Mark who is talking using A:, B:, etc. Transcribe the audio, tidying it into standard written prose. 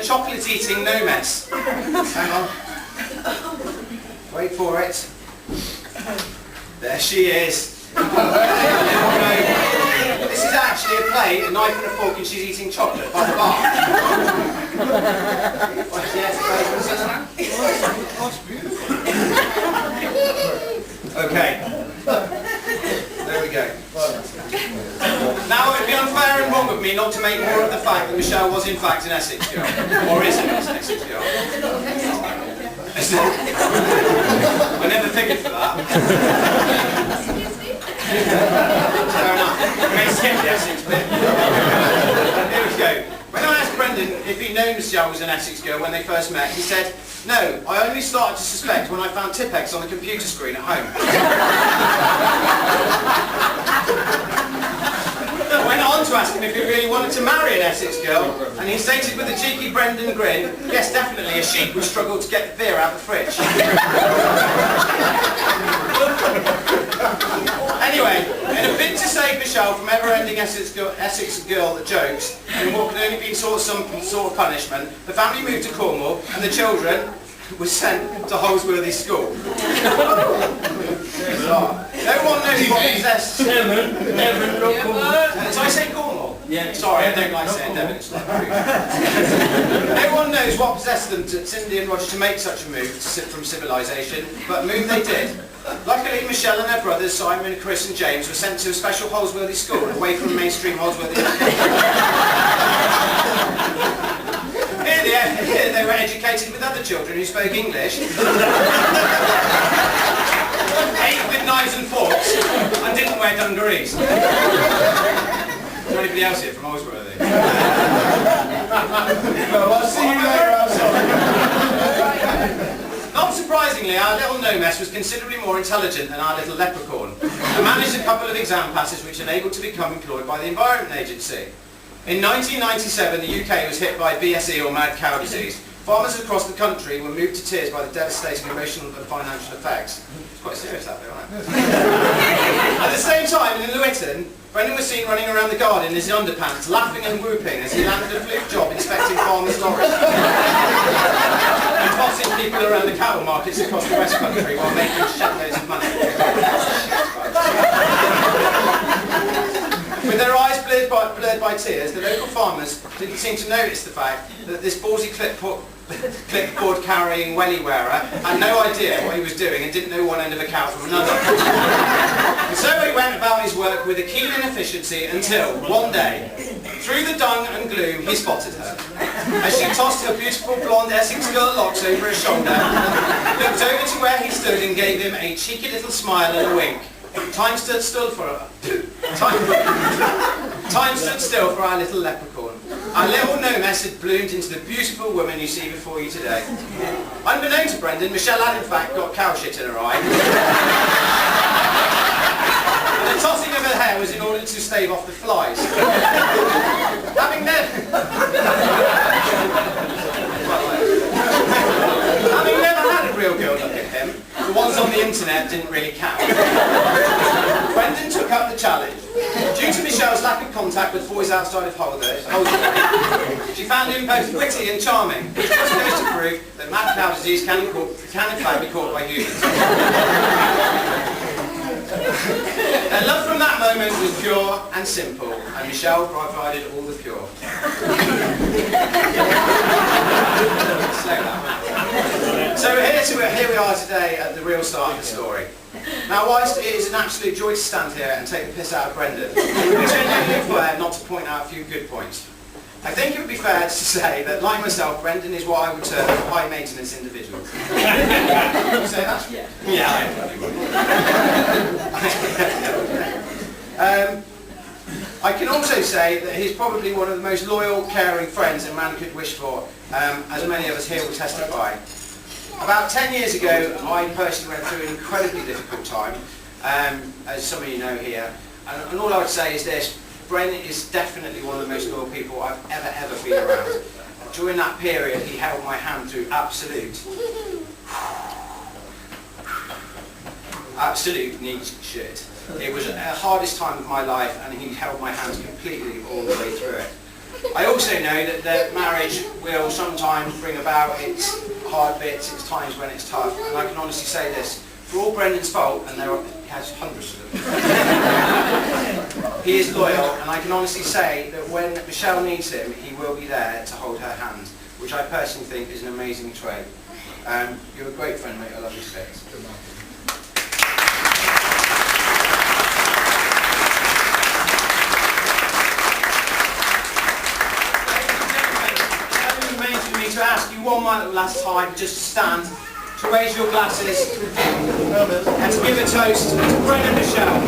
A: chocolate-eating no mess. Hang on. Wait for it. There she is. This is actually a plate, a knife and a fork, and she's eating chocolate by the bar. Okay. There we go. Now it would be unfair and wrong of me not to make more of the fact that Michelle was in fact an Essex girl. Or is an Essex girl. I never figured for that. Fair enough. May skip the Essex bit. Here we go. When I asked Brendan if he'd known Michelle was an Essex girl when they first met, he said, "No, I only started to suspect when I found Tipp-Ex on the computer screen at home." I went on to ask him if he really wanted to marry an Essex girl, and he stated with a cheeky Brendan grin, "Yes, definitely, a sheep would struggle to get the beer out of the fridge." Anyway, in a bid to save Michelle from ever-ending Essex girl jokes, and what could only be some sort of punishment, the family moved to Cornwall, and the children were sent to Holsworthy School. No one knows what possessed... Did I say Cornwall? Yeah. Sorry, I don't like saying Devon. It's like no one knows what possessed them, Cindy and Roger, to make such a move from civilization, but move they did. Luckily, Michelle and her brothers, Simon, Chris and James, were sent to a special Holsworthy school away from mainstream Holsworthy. Here they were educated with other children who spoke English, ate with knives and forks, and didn't wear dungarees. Is there anybody else here from Holsworthy? Well, I'll see you later outside. Not surprisingly, our little no-mess was considerably more intelligent than our little leprechaun, and managed a couple of exam passes which enabled to become employed by the Environment Agency. In 1997, the UK was hit by BSE, or mad cow disease. Farmers across the country were moved to tears by the devastating emotional and financial effects. It's quite serious that bit, right? At the same time, in Lewitton, Brendan was seen running around the garden in his underpants, laughing and whooping as he landed a fluke job inspecting farmers' lorries. And tossing people around the cattle markets across the West Country while making shitloads of money. With their eyes blurred by tears, the local farmers didn't seem to notice the fact that this ballsy clipboard carrying welly wearer had no idea what he was doing and didn't know one end of a cow from another. And so he went about his work with a keen inefficiency until, one day, through the dung and gloom, he spotted her. As she tossed her beautiful blonde Essex girl locks over her shoulder, looked over to where he stood and gave him a cheeky little smile and a wink. Time stood still for her. Time stood still for our little leprechaun. Our little no-mess had bloomed into the beautiful woman you see before you today. Unbeknown to Brendan, Michelle had in fact got cow shit in her eye. And the tossing of her hair was in order to stave off the flies. Having never had a real girl look at him, the ones on the internet didn't really count. Brendan took up the challenge. Due to Michelle's lack of contact with boys outside of Holsworthy, she found him both witty and charming, which just goes to prove that mad cow disease can in fact be caught by humans. Their love from that moment was pure and simple, and Michelle provided all the pure. So here we are today at the real start of the story. Now, whilst it is an absolute joy to stand here and take the piss out of Brendan, it's genuinely fair not to point out a few good points. I think it would be fair to say that, like myself, Brendan is what I would term a high-maintenance individual. Would you say that? Yeah. Yeah, I probably would. I can also say that he's probably one of the most loyal, caring friends a man could wish for, as many of us here will testify. About 10 years ago, I personally went through an incredibly difficult time, as some of you know here, and all I would say is this: Bren is definitely one of the most loyal people I've ever been around. During that period, he held my hand through absolute neat shit. It was the hardest time of my life, and he held my hand completely all the way through it. I also know that marriage will sometimes bring about its hard bits, its times when it's tough, and I can honestly say this, for all Brendan's fault, and he has hundreds of them, he is loyal, and I can honestly say that when Michelle needs him, he will be there to hold her hand, which I personally think is an amazing trait. You're a great friend, mate. I love you, Specs. To ask you one last time just to stand, to raise your glasses and to give a toast to Bren and Michelle.